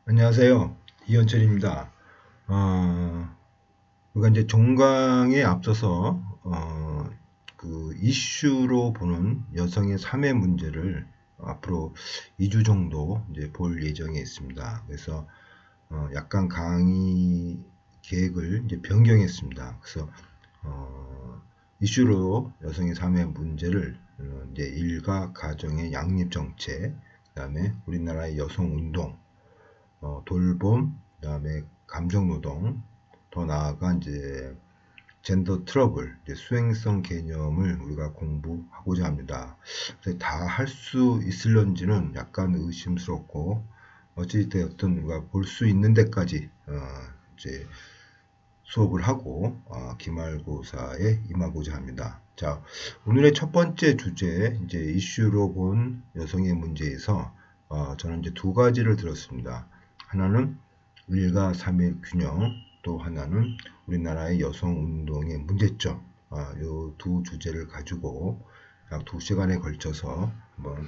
안녕하세요. 이현철입니다. 우리가 이제 종강에 앞서서 그 이슈로 보는 여성의 삶의 문제를 앞으로 2주 정도 이제 볼 예정에 있습니다. 그래서 약간 강의 계획을 이제 변경했습니다. 그래서 이슈로 여성의 삶의 문제를 이제 일가 가정의 양립 정책, 그다음에 우리나라의 여성 운동, 돌봄, 그다음에 감정노동, 더 나아가 이제 젠더 트러블, 이제 수행성 개념을 우리가 공부하고자 합니다. 다 할 수 있을런지는 약간 의심스럽고 어찌되었든 우리가 볼 수 있는 데까지 이제 수업을 하고 기말고사에 임하고자 합니다. 자, 오늘의 첫 번째 주제 이제 이슈로 본 여성의 문제에서 저는 이제 두 가지를 들었습니다. 하나는 일가 삼일 균형, 또 하나는 우리나라의 여성 운동의 문제점. 이 두 주제를 가지고 약 2시간에 걸쳐서 한번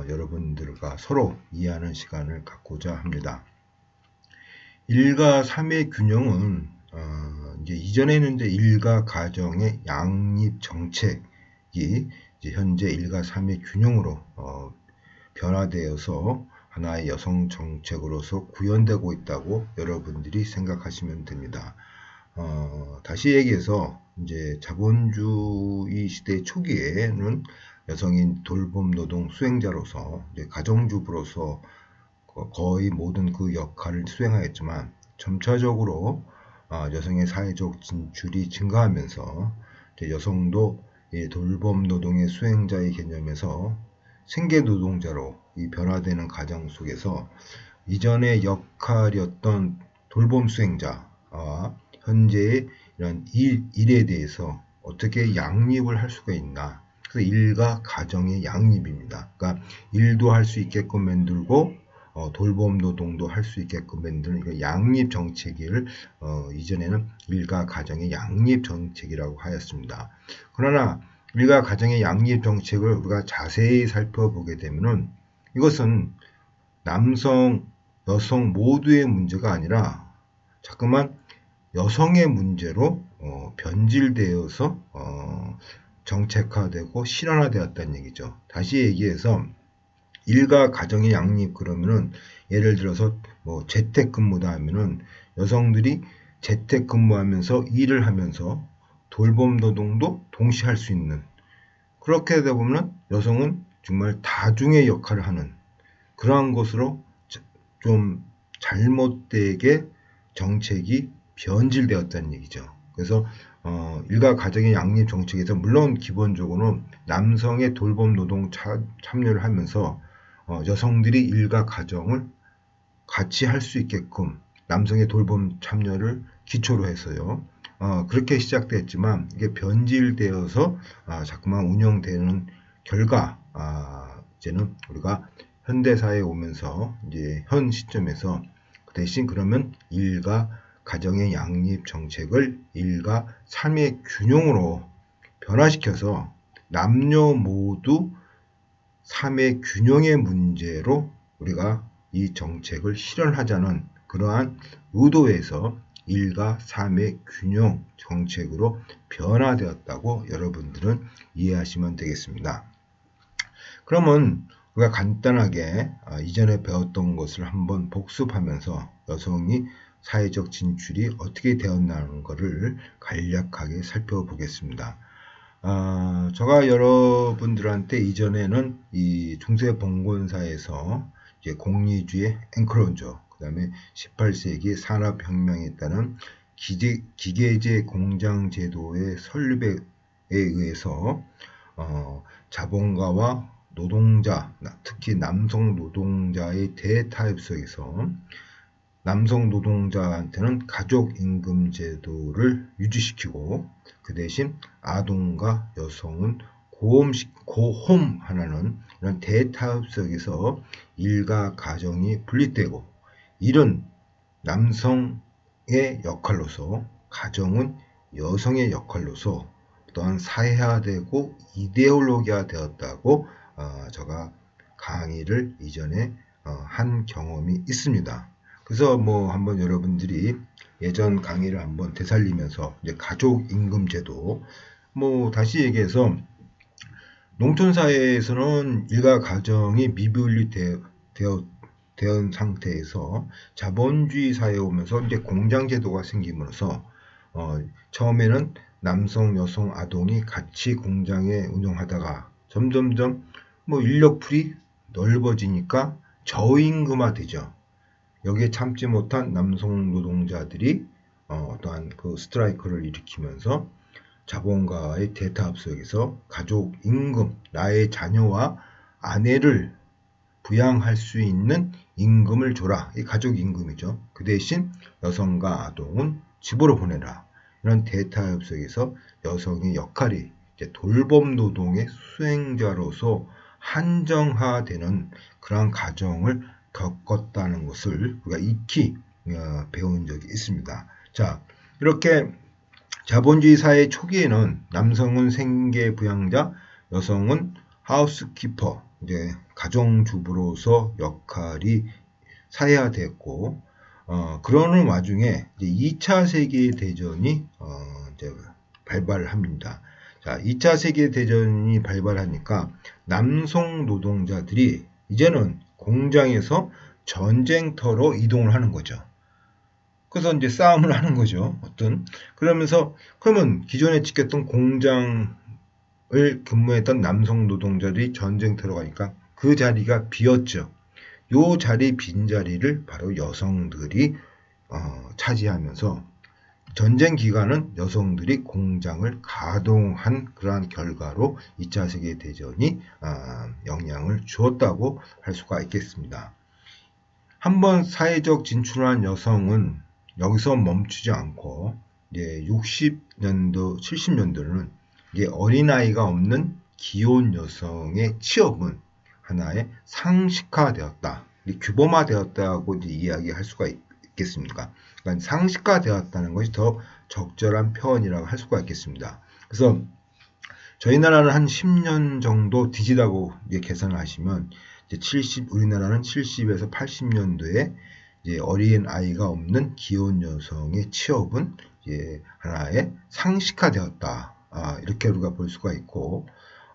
여러분들과 서로 이해하는 시간을 갖고자 합니다. 일가 삼의 균형은 이제 이전에는 이제 일가 가정의 양립 정책이 이제 현재 일가 삼의 균형으로 변화되어서 하나의 여성 정책으로서 구현되고 있다고 여러분들이 생각하시면 됩니다. 다시 얘기해서 이제 자본주의 시대 초기에는 여성인 돌봄 노동 수행자로서 이제 가정주부로서 거의 모든 그 역할을 수행하였지만 점차적으로 여성의 사회적 진출이 증가하면서 여성도 돌봄 노동의 수행자의 개념에서 생계 노동자로 이 변화되는 과정 속에서 이전의 역할이었던 돌봄 수행자와 현재의 이런 일에 대해서 어떻게 양립을 할 수가 있나. 그래서 일과 가정의 양립입니다. 그러니까 일도 할 수 있게끔 만들고 돌봄 노동도 할 수 있게끔 만드는 양립 정책을 이전에는 일과 가정의 양립 정책이라고 하였습니다. 그러나 일과 가정의 양립 정책을 우리가 자세히 살펴보게 되면은 이것은 남성, 여성 모두의 문제가 아니라 자꾸만 여성의 문제로 변질되어서 정책화되고 실현화되었다는 얘기죠. 다시 얘기해서 일과 가정의 양립 그러면은 예를 들어서 뭐 재택근무다 하면은 여성들이 재택근무하면서 일을 하면서 돌봄 노동도 동시에 할 수 있는, 그렇게 되다 보면 여성은 정말 다중의 역할을 하는 그러한 것으로 좀 잘못되게 정책이 변질되었다는 얘기죠. 그래서 일가 가정의 양립 정책에서 물론 기본적으로는 남성의 돌봄 노동 참여를 하면서 여성들이 일과 가정을 같이 할 수 있게끔 남성의 돌봄 참여를 기초로 해서요. 그렇게 시작됐지만 이게 변질되어서 자꾸만 운영되는 결과 이제는 우리가 현대사회에 오면서 이제 현 시점에서 대신 그러면 일과 가정의 양립 정책을 일과 삶의 균형으로 변화시켜서 남녀 모두 삶의 균형의 문제로 우리가 이 정책을 실현하자는 그러한 의도에서 일과 삶의 균형 정책으로 변화되었다고 여러분들은 이해하시면 되겠습니다. 그러면 우리가 간단하게 이전에 배웠던 것을 한번 복습하면서 여성이 사회적 진출이 어떻게 되었나는 것을 간략하게 살펴보겠습니다. 제가 여러분들한테 이전에는 이 중세봉건사에서 이제 공리주의 앵커론조, 그 다음에 18세기 산업혁명에 따른 기계제 공장제도의 설립에 의해서 자본가와 노동자, 특히 남성 노동자의 대타협 속에서 남성 노동자한테는 가족임금제도를 유지시키고 그 대신 아동과 여성은 고홈하라는 이런 대타협 속에서 일과 가정이 분리되고 이런 남성의 역할로서 가정은 여성의 역할로서 또한 사회화되고 이데올로기화 되었다고 제가 강의를 이전에 한 경험이 있습니다. 그래서 뭐 한번 여러분들이 예전 강의를 한번 되살리면서 이제 가족 임금제도, 뭐 다시 얘기해서 농촌 사회에서는 일가 가정이 된 상태에서 자본주의 사회에 오면서 이제 공장 제도가 생기면서 처음에는 남성, 여성, 아동이 같이 공장에 운영하다가 점점점 뭐 인력풀이 넓어지니까 저임금화 되죠. 여기에 참지 못한 남성 노동자들이 어떠한 그 스트라이크를 일으키면서 자본가의 대타합 속에서 가족 임금, 나의 자녀와 아내를 부양할 수 있는 임금을 줘라. 이 가족 임금이죠. 그 대신 여성과 아동은 집으로 보내라. 이런 대타협 속에서 여성의 역할이 이제 돌봄 노동의 수행자로서 한정화되는 그런 가정을 겪었다는 것을 우리가 익히 배운 적이 있습니다. 자, 이렇게 자본주의 사회 초기에는 남성은 생계 부양자, 여성은 하우스키퍼, 이제 가정주부로서 역할이 사회화됐고, 그러는 와중에 이제 2차 세계대전이 이제 발발합니다. 자, 2차 세계대전이 발발하니까 남성 노동자들이 이제는 공장에서 전쟁터로 이동을 하는 거죠. 그래서 이제 싸움을 하는 거죠. 그러면서 그러면 기존에 지켰던 공장을 근무했던 남성 노동자들이 전쟁터로 가니까 그 자리가 비었죠. 요 자리 빈 자리를 바로 여성들이 차지하면서 전쟁 기간은 여성들이 공장을 가동한 그러한 결과로 2차 세계대전이 영향을 주었다고 할 수가 있겠습니다. 한번 사회적 진출한 여성은 여기서 멈추지 않고 이제 60년도, 70년도는 이제 어린아이가 없는 기혼 여성의 취업은 하나의 상식화되었다, 규범화되었다고 이제 이야기할 수가 있겠습니까? 그러니까 상식화되었다는 것이 더 적절한 표현이라고 할 수가 있겠습니다. 그래서 저희 나라는 한 10년 정도 뒤지다고 계산을 하시면 우리나라는 70에서 80년도에 이제 어린 아이가 없는 기혼 여성의 취업은 이제 하나의 상식화되었다. 이렇게 우리가 볼 수가 있고,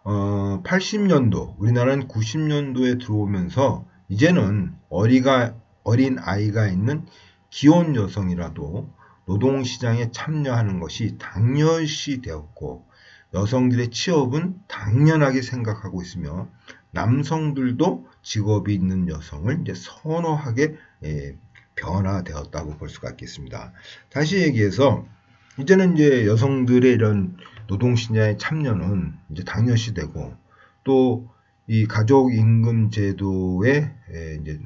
80년도, 우리나라는 90년도에 들어오면서 이제는 어린 아이가 있는 기혼 여성이라도 노동시장에 참여하는 것이 당연시 되었고, 여성들의 취업은 당연하게 생각하고 있으며, 남성들도 직업이 있는 여성을 이제 선호하게 변화되었다고 볼 수가 있겠습니다. 다시 얘기해서 이제는 이제 여성들의 이런 노동시장의 참여는 이제 당연시되고, 또 이 가족임금제도의 이제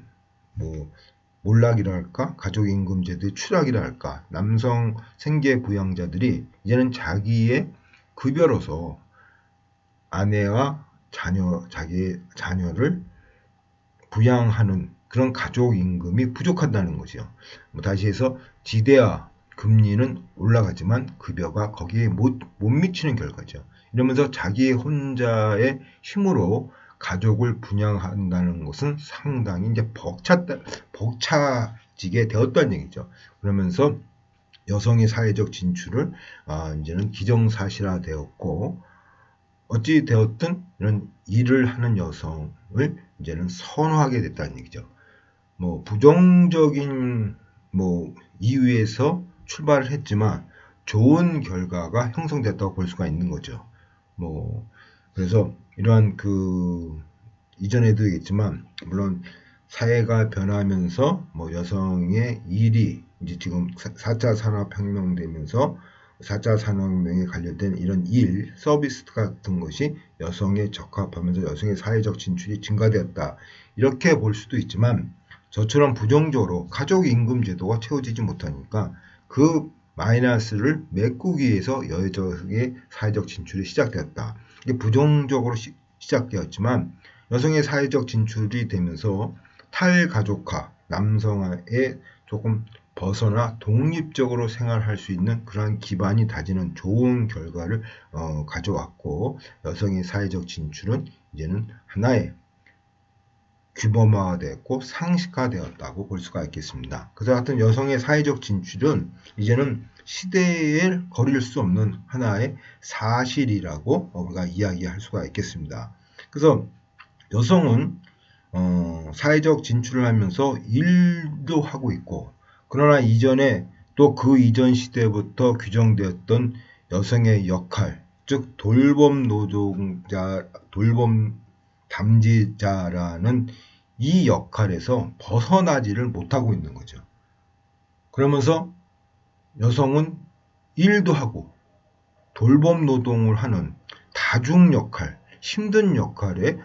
뭐 몰락이라 할까, 가족임금제도의 추락이라 할까, 남성 생계부양자들이 이제는 자기의 급여로서 아내와 자기의 자녀를 부양하는 그런 가족임금이 부족하다는 거죠. 다시 해서 지대와 금리는 올라가지만 급여가 거기에 못 미치는 결과죠. 이러면서 자기 혼자의 힘으로 가족을 분양한다는 것은 상당히 이제 벅차지게 되었다는 얘기죠. 그러면서 여성의 사회적 진출을 이제는 기정사실화되었고, 어찌 되었든 이런 일을 하는 여성을 이제는 선호하게 됐다는 얘기죠. 뭐 부정적인 이유에서 출발을 했지만 좋은 결과가 형성됐다고 볼 수가 있는 거죠. 그래서 이러한 이전에도 얘기했지만, 물론 사회가 변하면서 여성의 일이 이제 지금 4차 산업혁명 되면서 4차 산업혁명에 관련된 이런 서비스 같은 것이 여성에 적합하면서 여성의 사회적 진출이 증가되었다, 이렇게 볼 수도 있지만, 저처럼 부정적으로 가족임금제도가 채워지지 못하니까 그 마이너스를 메꾸기 위해서 여성의 사회적 진출이 시작되었다. 이게 부정적으로 시작되었지만, 여성의 사회적 진출이 되면서 탈가족화, 남성의 조금 벗어나 독립적으로 생활할 수 있는 그러한 기반이 다지는 좋은 결과를 가져왔고, 여성의 사회적 진출은 이제는 하나의 규범화되었고 상식화되었다고 볼 수가 있겠습니다. 그래서 하여튼 여성의 사회적 진출은 이제는 시대에 거릴 수 없는 하나의 사실이라고 우리가 이야기할 수가 있겠습니다. 그래서 여성은 사회적 진출을 하면서 일도 하고 있고, 그러나 이전에 또 그 이전 시대부터 규정되었던 여성의 역할, 즉 돌봄 노동자, 돌봄 담지자라는 이 역할에서 벗어나지를 못하고 있는 거죠. 그러면서 여성은 일도 하고 돌봄 노동을 하는 다중 역할, 힘든 역할에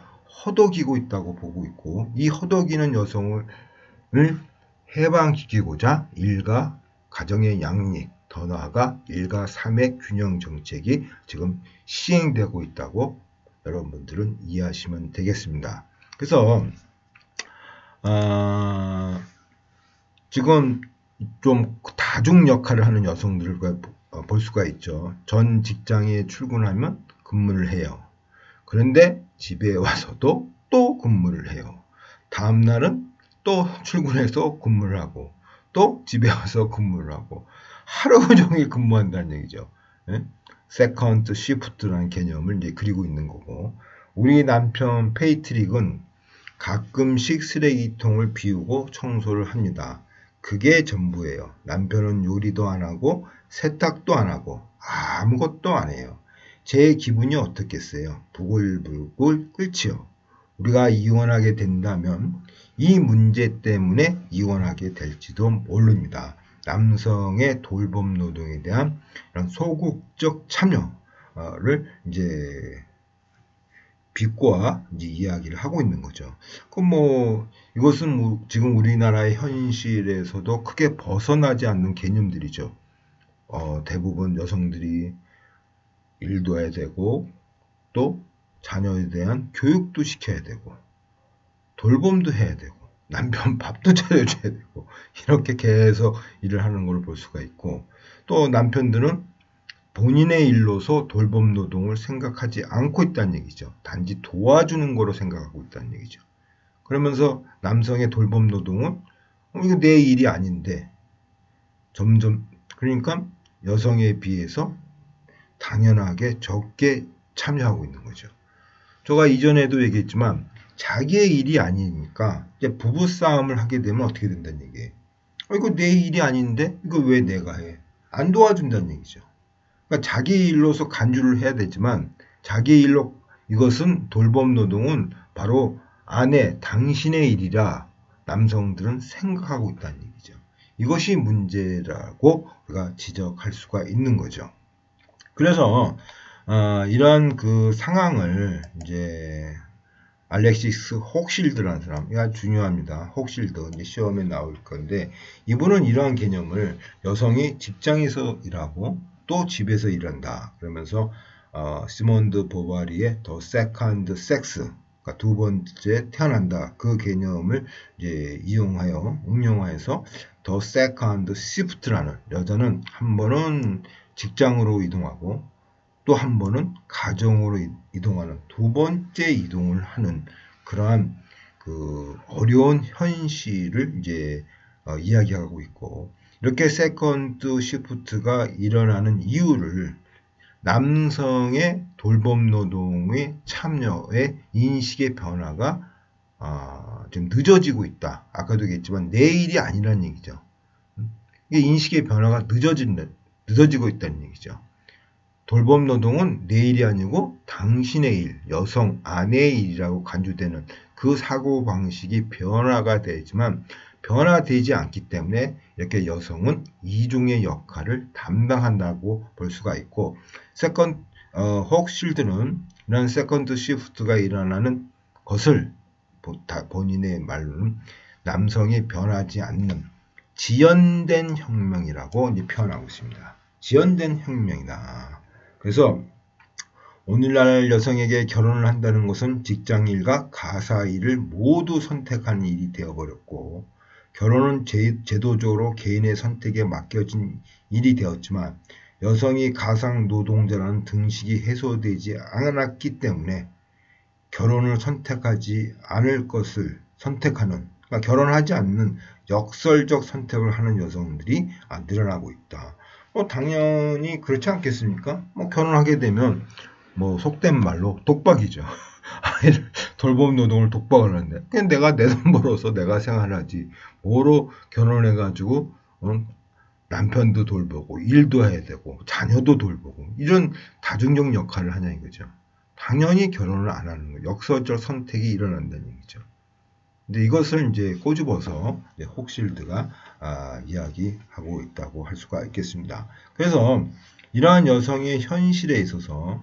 허덕이고 있다고 보고 있고, 이 허덕이는 여성을 해방시키고자 일가 가정의 양립, 더 나아가 일가 삼의 균형 정책이 지금 시행되고 있다고 여러분들은 이해하시면 되겠습니다. 그래서 지금 좀 다중 역할을 하는 여성들을 볼 수가 있죠. 전 직장에 출근하면 근무를 해요. 그런데 집에 와서도 또 근무를 해요. 다음 날은 또 출근해서 근무를 하고, 또 집에 와서 근무를 하고, 하루 종일 근무한다는 얘기죠. 세컨드 시프트라는 개념을 이제 그리고 있는 거고, 우리 남편 페이트릭은 가끔씩 쓰레기통을 비우고 청소를 합니다. 그게 전부예요. 남편은 요리도 안 하고 세탁도 안 하고 아무것도 안 해요. 제 기분이 어떻겠어요? 부글부글 끓지요. 우리가 이혼하게 된다면 이 문제 때문에 이혼하게 될지도 모릅니다. 남성의 돌봄 노동에 대한 이런 소극적 참여를 이제 비꼬아 이제 이야기를 하고 있는 거죠. 그럼 이것은 지금 우리나라의 현실에서도 크게 벗어나지 않는 개념들이죠. 대부분 여성들이 일도 해야 되고, 또 자녀에 대한 교육도 시켜야 되고, 돌봄도 해야 되고, 남편 밥도 차려줘야 되고, 이렇게 계속 일을 하는 걸 볼 수가 있고, 또 남편들은 본인의 일로서 돌봄 노동을 생각하지 않고 있다는 얘기죠. 단지 도와주는 거로 생각하고 있다는 얘기죠. 그러면서 남성의 돌봄 노동은 이거 내 일이 아닌데 점점, 그러니까 여성에 비해서 당연하게 적게 참여하고 있는 거죠. 제가 이전에도 얘기했지만 자기의 일이 아니니까 이제 부부싸움을 하게 되면 어떻게 된다는 얘기예요. 이거 내 일이 아닌데 이거 왜 내가 해? 안 도와준다는 얘기죠. 그러니까 자기 일로서 간주를 해야 되지만 자기 일로, 이것은 돌봄 노동은 바로 아내, 당신의 일이라 남성들은 생각하고 있다는 얘기죠. 이것이 문제라고 우리가 지적할 수가 있는 거죠. 그래서 이러한 그 상황을 이제 알렉시스 혹실드라는 사람, 이거 아주 중요합니다. 혹실드, 이제 시험에 나올 건데, 이분은 이러한 개념을 여성이 직장에서 일하고 또 집에서 일한다. 그러면서 시몬드 보바리의 더 세컨드 섹스, 그러니까 두 번째 태어난다. 그 개념을 이제 응용하여서 더 세컨드 시프트라는, 여자는 한 번은 직장으로 이동하고 또 한 번은 가정으로 이동하는 두 번째 이동을 하는 그러한 그 어려운 현실을 이제 이야기하고 있고, 이렇게 세컨드 시프트가 일어나는 이유를 남성의 돌봄 노동의 참여의 인식의 변화가 좀 늦어지고 있다. 아까도 얘기했지만 내 일이 아니라는 얘기죠. 이게 인식의 변화가 늦어지고 있다는 얘기죠. 돌봄 노동은 내 일이 아니고 당신의 일, 여성, 아내의 일이라고 간주되는 그 사고방식이 변화가 되지만 변화되지 않기 때문에 이렇게 여성은 이중의 역할을 담당한다고 볼 수가 있고, 혹실드는 이런 세컨드 시프트가 일어나는 것을 본인의 말로는 남성이 변하지 않는 지연된 혁명이라고 이제 표현하고 있습니다. 지연된 혁명이다. 그래서 오늘날 여성에게 결혼을 한다는 것은 직장일과 가사일을 모두 선택하는 일이 되어버렸고, 결혼은 제도적으로 개인의 선택에 맡겨진 일이 되었지만 여성이 가상 노동자라는 등식이 해소되지 않았기 때문에 결혼을 선택하지 않을 것을 선택하는, 그러니까 결혼하지 않는 역설적 선택을 하는 여성들이 늘어나고 있다. 당연히 그렇지 않겠습니까? 결혼하게 되면 속된 말로 독박이죠. 아이를 돌봄 노동을 독박을 하는데 그냥 내가 내 돈 벌어서 내가 생활하지 뭐로 결혼해가지고 남편도 돌보고 일도 해야 되고 자녀도 돌보고 이런 다중적 역할을 하냐 이거죠. 당연히 결혼을 안 하는 거예요. 역설적 선택이 일어난다는 얘기죠. 근데 이것을 이제 꼬집어서 혹실드가 이야기하고 있다고 할 수가 있겠습니다. 그래서 이러한 여성의 현실에 있어서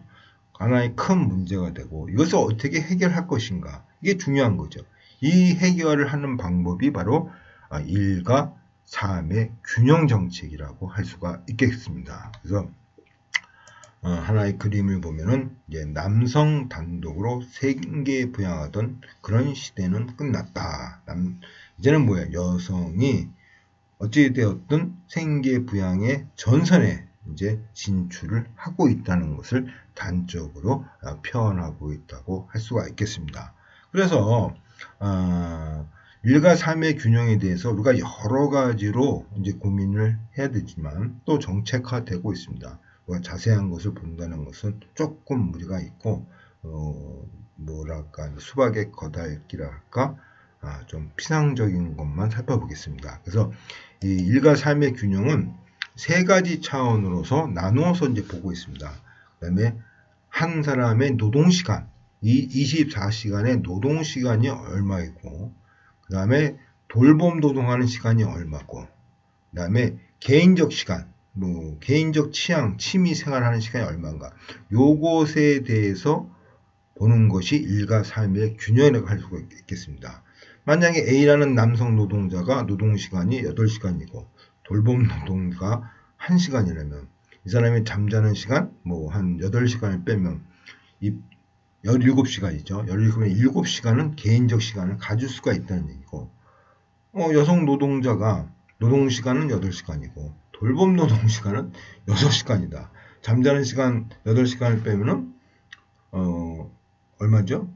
하나의 큰 문제가 되고 이것을 어떻게 해결할 것인가 이게 중요한 거죠. 이 해결을 하는 방법이 바로 일과 삶의 균형 정책이라고 할 수가 있겠습니다. 그래서 하나의 그림을 보면은 이제 남성 단독으로 생계 부양하던 그런 시대는 끝났다. 이제는 뭐야? 여성이 어찌되었든 생계 부양의 전선에 이제 진출을 하고 있다는 것을 단적으로 표현하고 있다고 할 수가 있겠습니다. 그래서 일과 삶의 균형에 대해서 우리가 여러 가지로 이제 고민을 해야 되지만 또 정책화되고 있습니다. 우리가 자세한 것을 본다는 것은 조금 무리가 있고 뭐랄까 수박의 겉핥기랄까 좀 피상적인 것만 살펴보겠습니다. 그래서 이 일과 삶의 균형은 세 가지 차원으로서 나누어서 이제 보고 있습니다. 그다음에 한 사람의 노동시간, 이 24시간의 노동시간이 얼마이고, 그 다음에 돌봄 노동하는 시간이 얼마고, 그 다음에 개인적 시간, 개인적 취향, 취미 생활하는 시간이 얼마인가. 요것에 대해서 보는 것이 일과 삶의 균형이라고 할 수가 있겠습니다. 만약에 A라는 남성 노동자가 노동시간이 8시간이고 돌봄 노동가 1시간이라면 이 사람이 잠자는 시간 한 8시간을 빼면 17시간이죠. 17시간은 개인적 시간을 가질 수가 있다는 얘기고 여성 노동자가 노동시간은 8시간이고 돌봄 노동시간은 6시간이다. 잠자는 시간 8시간을 빼면은 얼마죠?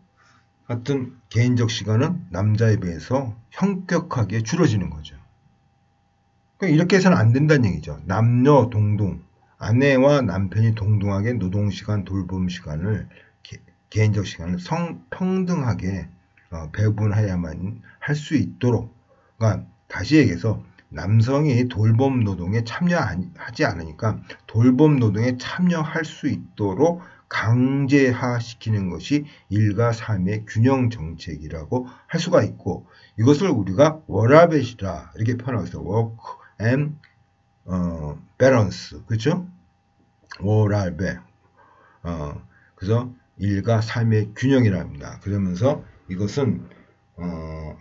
하여튼 개인적 시간은 남자에 비해서 현격하게 줄어지는 거죠. 그러니까 이렇게 해서는 안 된다는 얘기죠. 남녀 동등, 아내와 남편이 동등하게 노동시간, 돌봄시간을 개인적 시간을 성평등하게 배분해야만 할 수 있도록 그러니까 다시 얘기해서 남성이 돌봄 노동에 참여하지 않으니까 돌봄 노동에 참여할 수 있도록 강제화시키는 것이 일과 삶의 균형 정책이라고 할 수가 있고 이것을 우리가 워라밸이다 이렇게 표현하고 있어요. Work and balance 그렇죠? 워라밸 그래서 일과 삶의 균형이라 합니다. 그러면서 이것은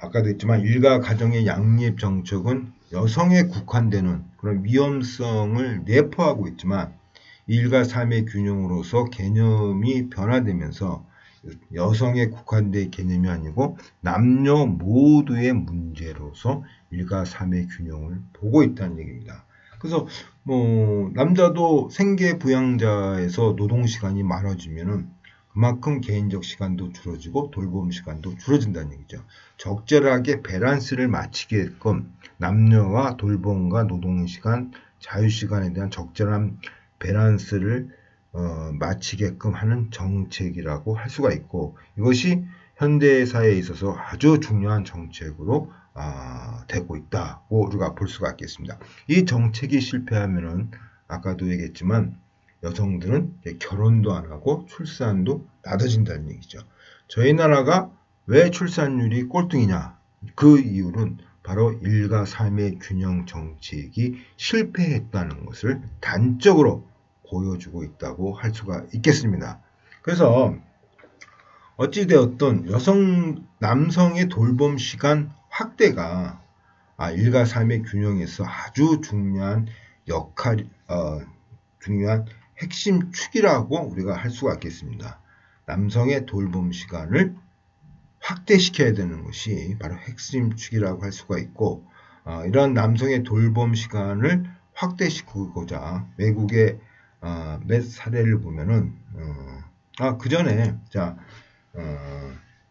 아까도 했지만 일과 가정의 양립 정책은 여성에 국한되는 그런 위험성을 내포하고 있지만 일과 삶의 균형으로서 개념이 변화되면서 여성에 국한된 개념이 아니고 남녀 모두의 문제로서 일과 삶의 균형을 보고 있다는 얘기입니다. 그래서 남자도 생계 부양자에서 노동 시간이 많아지면은 그만큼 개인적 시간도 줄어지고 돌봄 시간도 줄어진다는 얘기죠. 적절하게 밸런스를 맞추게끔 남녀와 돌봄과 노동 시간, 자유 시간에 대한 적절한 밸런스를 맞추게끔 하는 정책이라고 할 수가 있고 이것이 현대사회에 있어서 아주 중요한 정책으로 되고 있다고 우리가 볼 수가 있겠습니다. 이 정책이 실패하면은 아까도 얘기했지만 여성들은 결혼도 안 하고 출산도 낮아진다는 얘기죠. 저희 나라가 왜 출산율이 꼴등이냐? 그 이유는 바로 일과 삶의 균형 정책이 실패했다는 것을 단적으로 보여주고 있다고 할 수가 있겠습니다. 그래서 어찌되었든 남성의 돌봄 시간 확대가 일과 삶의 균형에서 아주 중요한 중요한 핵심 축이라고 우리가 할 수가 있겠습니다. 남성의 돌봄 시간을 확대시켜야 되는 것이 바로 핵심 축이라고 할 수가 있고 이런 남성의 돌봄 시간을 확대시키고자 외국의 몇 사례를 보면은 그 전에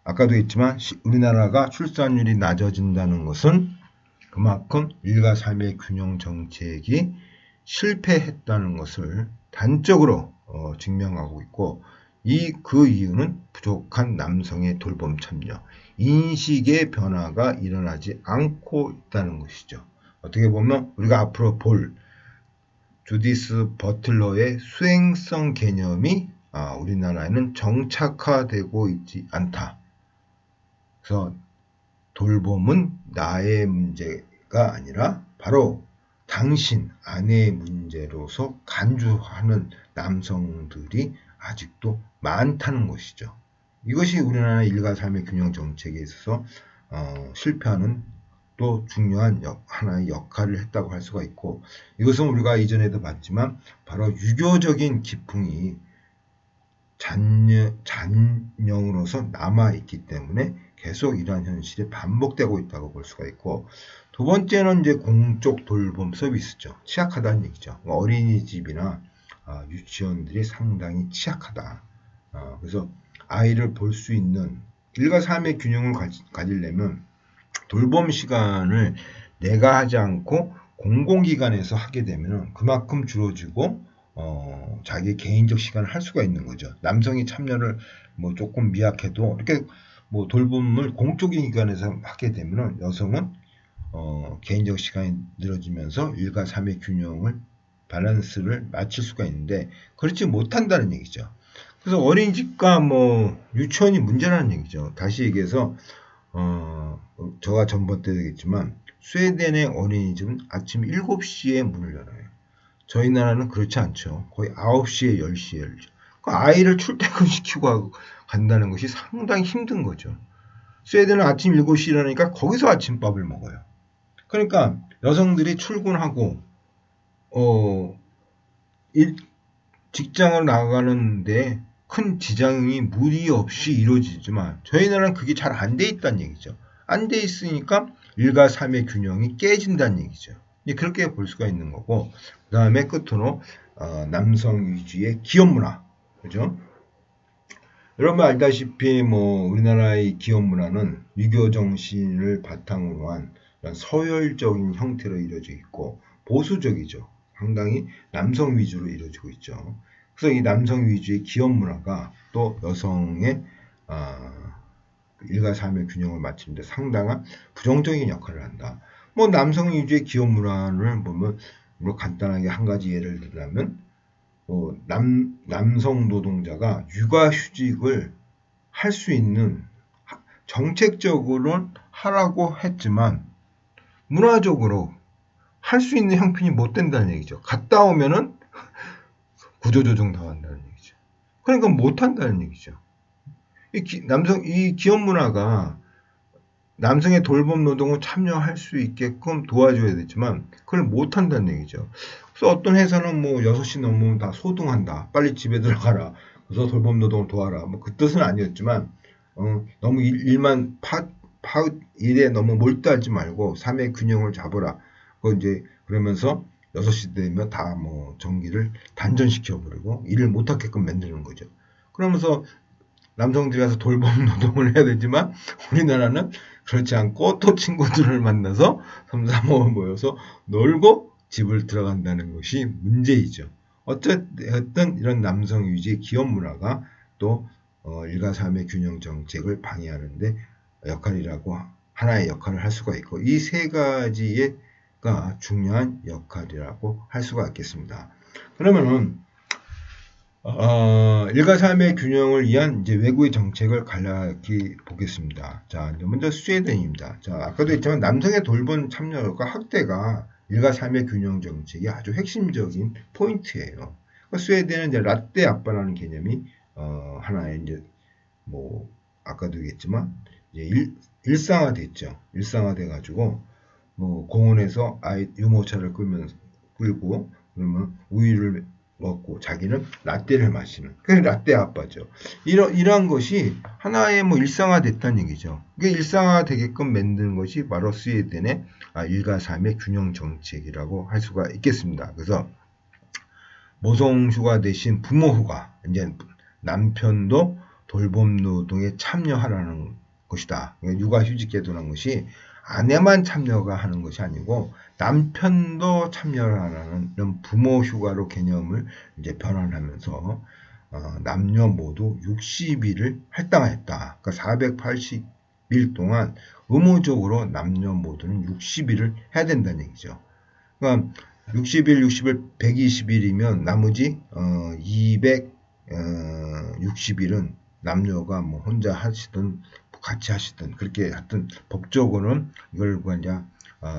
아까도 했지만 우리나라가 출산율이 낮아진다는 것은 그만큼 일가 삶의 균형 정책이 실패했다는 것을 단적으로 증명하고 있고 그 이유는 부족한 남성의 돌봄 참여, 인식의 변화가 일어나지 않고 있다는 것이죠. 어떻게 보면 우리가 앞으로 볼 주디스 버틀러의 수행성 개념이 우리나라에는 정착화되고 있지 않다. 그래서 돌봄은 나의 문제가 아니라 바로 당신 아내의 문제로서 간주하는 남성들이 아직도 많다는 것이죠. 이것이 우리나라 일가 삶의 균형 정책에 있어서 실패하는 또 중요한 하나의 역할을 했다고 할 수가 있고, 이것은 우리가 이전에도 봤지만 바로 유교적인 기풍이 잔영으로서 남아있기 때문에 계속 이러한 현실이 반복되고 있다고 볼 수가 있고, 두 번째는 이제 공적 돌봄 서비스죠. 취약하다는 얘기죠. 어린이집이나 유치원들이 상당히 취약하다. 그래서 아이를 볼 수 있는 일과 삶의 균형을 가지려면 돌봄 시간을 내가 하지 않고 공공기관에서 하게 되면 그만큼 줄어지고 자기 개인적 시간을 할 수가 있는 거죠. 남성이 참여를 뭐 조금 미약해도 이렇게 뭐 돌봄을 공적인 기관에서 하게 되면 여성은 개인적 시간이 늘어지면서 일과 삶의 균형을 밸런스를 맞출 수가 있는데 그렇지 못한다는 얘기죠. 그래서 어린이집과 뭐 유치원이 문제라는 얘기죠. 다시 얘기해서 저가 전번 때도 얘기했지만 스웨덴의 어린이집은 아침 7시에 문을 열어요. 저희 나라는 그렇지 않죠. 거의 9시에 10시에 열죠. 그 아이를 출퇴근시키고 간다는 것이 상당히 힘든 거죠. 스웨덴은 아침 7시 일어나니까 거기서 아침밥을 먹어요. 그러니까 여성들이 출근하고 직장을 나가는데 큰 지장이 무리 없이 이루어지지만 저희 나라는 그게 잘 안 돼 있다는 얘기죠. 안 돼 있으니까 일과 삶의 균형이 깨진다는 얘기죠. 그렇게 볼 수가 있는 거고, 그 다음에 끝으로 남성 위주의 기업 문화, 그죠? 여러분 알다시피 뭐 우리나라의 기업 문화는 유교 정신을 바탕으로 한 서열적인 형태로 이루어져 있고 보수적이죠. 상당히 남성 위주로 이루어지고 있죠. 그래서 이 남성 위주의 기업 문화가 또 여성의 일과 삶의 균형을 맞추는 데 상당한 부정적인 역할을 한다. 뭐 남성 위주의 기업 문화를 보면 뭐 간단하게 한 가지 예를 들자면 남성 노동자가 육아휴직을 할 수 있는 정책적으로는 하라고 했지만 문화적으로 할 수 있는 형편이 못 된다는 얘기죠. 갔다 오면은 구조조정 당한다는 얘기죠. 그러니까 못 한다는 얘기죠. 이 기업 문화가 남성의 돌봄 노동을 참여할 수 있게끔 도와줘야 되지만 그걸 못 한다는 얘기죠. 그래서 어떤 회사는 뭐 6시 넘으면 다 소등한다. 빨리 집에 들어가라. 그래서 돌봄 노동을 도와라. 뭐 그 뜻은 아니었지만 너무 일에 너무 몰두하지 말고 삶의 균형을 잡으라. 이제 그러면서 6시 되면 다 뭐 전기를 단전시켜 버리고 일을 못 하게끔 만드는 거죠. 그러면서 남성들이 가서 돌봄 노동을 해야 되지만 우리나라는 그렇지 않고 또 친구들을 만나서 3, 4, 5 모여서 놀고 집을 들어간다는 것이 문제이죠. 어쨌든 이런 남성 위주의 기업 문화가 또 일가 삶의 균형 정책을 방해하는데 하나의 역할을 할 수가 있고 이 세 가지가 중요한 역할이라고 할 수가 있겠습니다. 그러면은 일과 삶의 균형을 위한 이제 외국의 정책을 간략히 보겠습니다. 자, 먼저 스웨덴입니다. 자, 아까도 했지만 남성의 돌봄 참여과 학대가 일과 삶의 균형 정책의 아주 핵심적인 포인트예요. 그러니까 스웨덴은 이제 라떼 아빠라는 개념이 하나의 이제 뭐 아까도 얘기했지만 이제 일상화됐죠. 일상화돼 가지고 뭐 공원에서 아이 유모차를 끌고 그러면 우유를 먹고 자기는 라떼를 마시는 그게 라떼 아빠죠. 이러한 것이 하나의 뭐 일상화됐다는 얘기죠. 그게 일상화되게끔 만드는 것이 바로 스웨덴의 일과 삶의 균형 정책이라고 할 수가 있겠습니다. 그래서 모성휴가 대신 부모휴가, 이제 남편도 돌봄 노동에 참여하라는 것이다. 육아휴직 제도라는 것이 아내만 참여가 하는 것이 아니고 남편도 참여하라는 이런 부모 휴가로 개념을 이제 변환하면서 남녀 모두 60일을 할당했다. 그러니까 480일 동안 의무적으로 남녀 모두는 60일을 해야 된다는 얘기죠. 그러니까 60일, 60일, 120일이면 나머지 260일은 남녀가 뭐 혼자 하시든 같이 하시든 그렇게 하여튼 법적으로는 이걸 뭐냐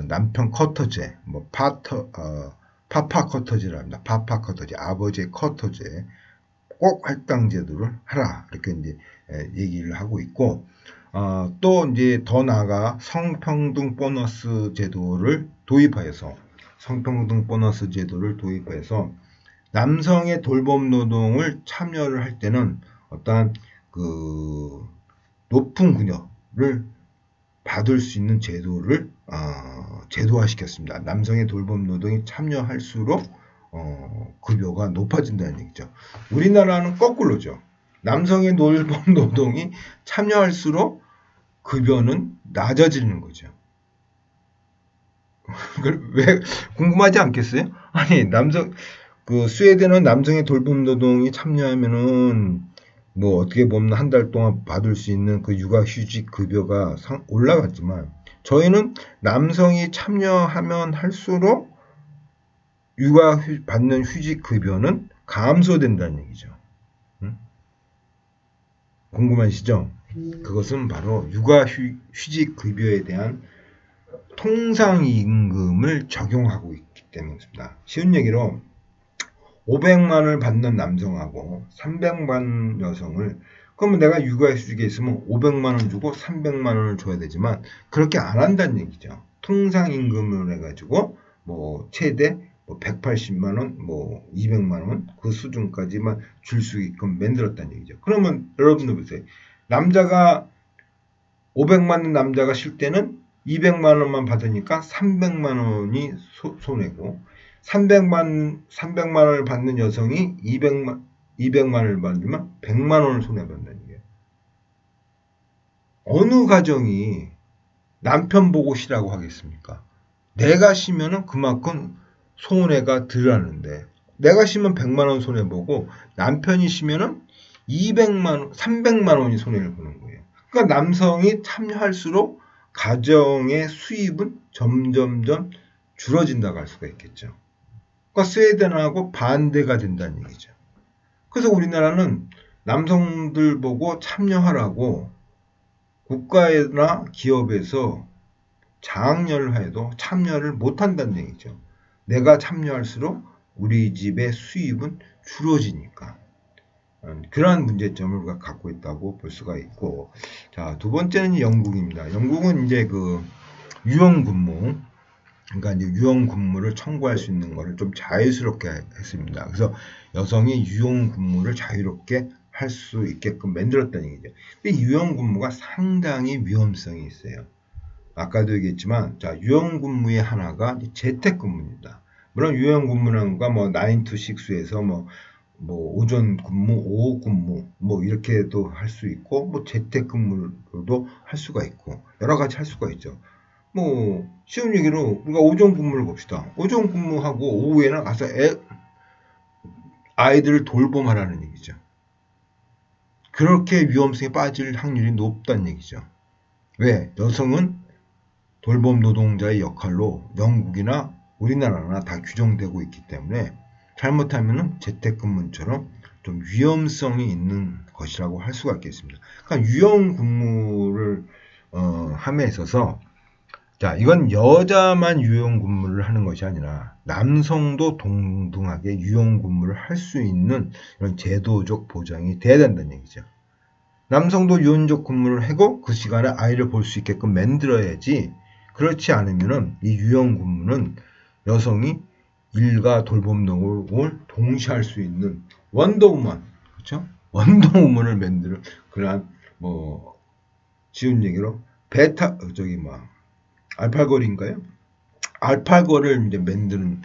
남편 커터제, 뭐 파파 커터제라 합니다. 파파 커터제, 아버지의 커터제 꼭 할당 제도를 하라 이렇게 이제 얘기를 하고 있고 또 이제 더 나아가 성평등 보너스 제도를 도입하여서 남성의 돌봄 노동을 참여를 할 때는 어떠한 그 높은 급여를 받을 수 있는 제도를 제도화시켰습니다. 남성의 돌봄 노동이 참여할수록 급여가 높아진다는 얘기죠. 우리나라는 거꾸로죠. 남성의 돌봄 노동이 참여할수록 급여는 낮아지는 거죠. 왜 궁금하지 않겠어요? 아니 스웨덴은 남성의 돌봄 노동이 참여하면은 뭐 어떻게 보면 한 달 동안 받을 수 있는 그 육아휴직 급여가 올라갔지만 저희는 남성이 참여하면 할수록 받는 휴직 급여는 감소된다는 얘기죠. 궁금하시죠? 그것은 바로 육아휴직 급여에 대한 통상임금을 적용하고 있기 때문입니다. 쉬운 얘기로 500만을 받는 남성하고 300만 여성을 그러면 내가 육아휴직에 있으면 500만원 주고 300만원을 줘야 되지만 그렇게 안 한다는 얘기죠. 통상임금을 해가지고 뭐 최대 180만원, 200만원 그 수준까지만 줄 수 있게끔 만들었다는 얘기죠. 그러면 여러분들 보세요. 500만원 남자가 쉴 때는 200만원만 받으니까 300만원이 손해고 300만원을 받는 여성이 200만원을 받으면 100만원을 손해본다는 얘기예요. 어느 가정이 남편 보고 쉬라고 하겠습니까? 내가 쉬면은 그만큼 손해가 덜하는데 내가 쉬면 100만원 손해보고 남편이 쉬면은 300만원이 손해를 보는 거예요. 그러니까 남성이 참여할수록 가정의 수입은 점점점 줄어진다고 할 수가 있겠죠. 그러니까 스웨덴하고 반대가 된다는 얘기죠. 그래서 우리나라는 남성들 보고 참여하라고 국가나 기업에서 장려를 해도 참여를 못한다는 얘기죠. 내가 참여할수록 우리 집의 수입은 줄어지니까. 그러한 문제점을 갖고 있다고 볼 수가 있고, 자, 두 번째는 영국입니다. 영국은 이제 유연근무, 그러니까 이제 유연근무를 청구할 수 있는 것을 좀 자유스럽게 했습니다. 그래서 여성이 유연근무를 자유롭게 할 수 있게끔 만들었다는 얘기죠. 근데 유연근무가 상당히 위험성이 있어요. 아까도 얘기했지만, 자, 유연근무의 하나가 재택근무입니다. 물론 유연근무라는 건 9 to 6에서 오전 근무, 오후 근무, 이렇게도 할 수 있고, 재택근무로도 할 수가 있고, 여러 가지 할 수가 있죠. 쉬운 얘기로, 우리가 오전 근무를 봅시다. 오전 근무하고 오후에는 가서 아이들을 돌봄하라는 얘기죠. 그렇게 위험성에 빠질 확률이 높다는 얘기죠. 왜? 여성은 돌봄 노동자의 역할로 영국이나 우리나라나 다 규정되고 있기 때문에 잘못하면은 재택근무처럼 좀 위험성이 있는 것이라고 할 수가 있겠습니다. 그러니까 유연근무를 함에 있어서 자, 이건 여자만 유연근무를 하는 것이 아니라 남성도 동등하게 유연근무를 할 수 있는 이런 제도적 보장이 돼야 된다는 얘기죠. 남성도 유연적 근무를 하고 그 시간에 아이를 볼 수 있게끔 만들어야지. 그렇지 않으면은 이 유연근무는 여성이 일과 돌봄 노동을 동시에 할 수 있는 원더우먼, 그렇죠? 원더우먼을 만드는 그러한 쉬운 얘기로 알파걸인가요? 알파걸을 이제 만드는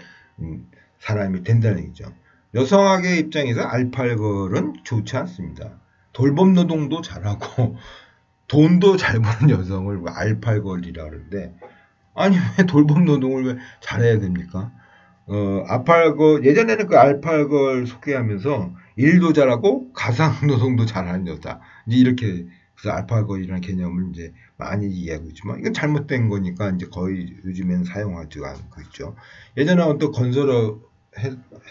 사람이 된다는 얘기죠. 여성학의 입장에서 알파걸은 좋지 않습니다. 돌봄 노동도 잘하고 돈도 잘 버는 여성을 알팔걸이라 그러는데, 아니 왜 돌봄 노동을 왜 잘해야 됩니까? 알팔걸, 예전에는 그 알팔걸 소개하면서 일도 잘하고 가상 노동도 잘하는 여자, 이제 이렇게, 그래서 알팔걸이라는 개념을 이제 많이 이해하고 있지만 이건 잘못된 거니까 이제 거의 요즘엔 사용하지 않고 있죠. 예전에 어떤 건설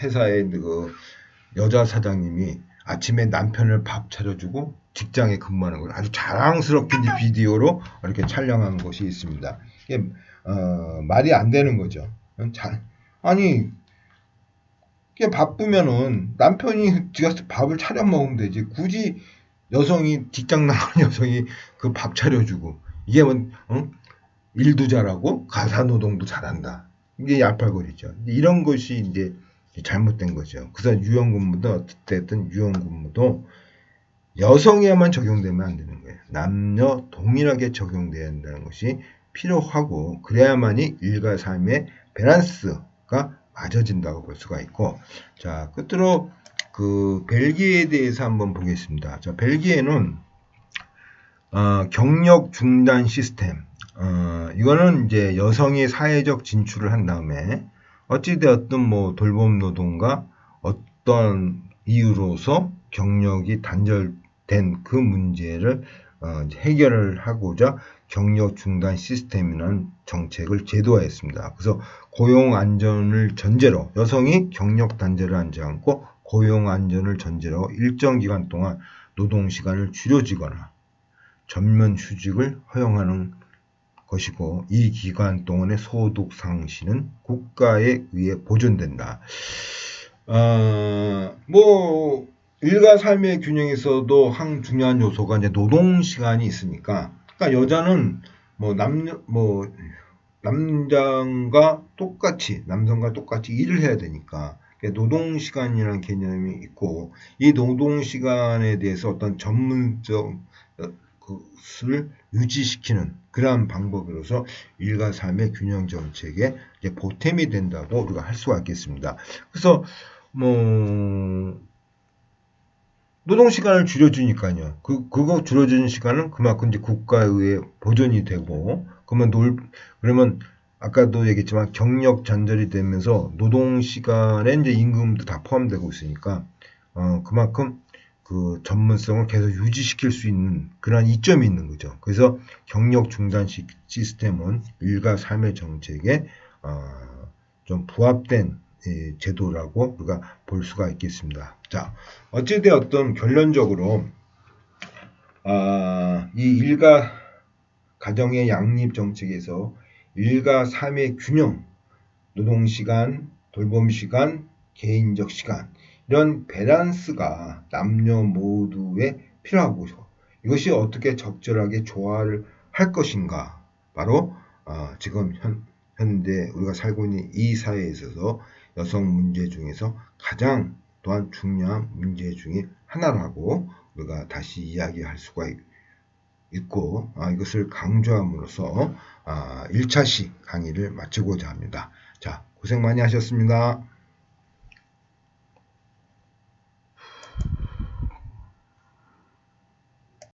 회사의 그 여자 사장님이 아침에 남편을 밥 차려주고 직장에 근무하는 걸 아주 자랑스럽게 이제 비디오로 이렇게 촬영한 것이 있습니다. 이게 말이 안 되는 거죠. 아니, 그냥 바쁘면은 남편이 가서 밥을 차려 먹으면 되지. 굳이 여성이, 직장 나가는 여성이 그 밥 차려주고, 이게 뭐, 일도 잘하고 가사노동도 잘한다. 이게 약팔걸이죠. 이런 것이 이제 잘못된 거죠. 그래서 유연근무도 어쨌든 유연근무도 여성에만 적용되면 안 되는 거예요. 남녀 동일하게 적용돼야 한다는 것이 필요하고, 그래야만이 일과 삶의 밸런스가 맞아진다고 볼 수가 있고, 자, 끝으로 그 벨기에에 대해서 한번 보겠습니다. 자, 벨기에는 경력 중단 시스템, 이거는 이제 여성이 사회적 진출을 한 다음에 어찌되었든 뭐 돌봄 노동과 어떤 이유로서 경력이 단절된 그 문제를 해결을 하고자 경력 중단 시스템이라는 정책을 제도화했습니다. 그래서 고용 안전을 전제로, 여성이 경력 단절을 하지 않고 고용 안전을 전제로 일정 기간 동안 노동 시간을 줄여지거나 전면 휴직을 허용하는 것이고, 이 기간 동안의 소득 상실은 국가에 의해 보존된다. 뭐 일과 삶의 균형에서도 한 중요한 요소가 이제 노동 시간이 있으니까, 그러니까 여자는 뭐 남자가 똑같이, 남성과 똑같이 일을 해야 되니까 노동 시간이라는 개념이 있고, 이 노동 시간에 대해서 어떤 전문적 것을 유지시키는 그러한 방법으로서 일과 삶의 균형 정책에 이제 보탬이 된다고 우리가 할 수가 있겠습니다. 그래서 뭐 노동 시간을 줄여주니까요. 그거 줄여주는 시간은 그만큼 이제 국가에 의해 보존이 되고, 그러면 아까도 얘기했지만 경력 단절이 되면서 노동 시간에 이제 임금도 다 포함되고 있으니까 그만큼 그 전문성을 계속 유지시킬 수 있는 그런 이점이 있는 거죠. 그래서 경력 중단 시스템은 일과 삶의 정책에 좀 부합된 제도라고 우리가 볼 수가 있겠습니다. 자, 어찌되었든 결론적으로 이 일과 가정의 양립 정책에서 일과 삶의 균형, 노동시간, 돌봄시간, 개인적 시간, 이런 밸런스가 남녀 모두에 필요하고, 이것이 어떻게 적절하게 조화를 할 것인가, 바로 지금 현대 우리가 살고 있는 이 사회에 있어서 여성 문제 중에서 가장 또한 중요한 문제 중에 하나라고 우리가 다시 이야기할 수가 있고, 이것을 강조함으로써 1차시 강의를 마치고자 합니다. 자, 고생 많이 하셨습니다.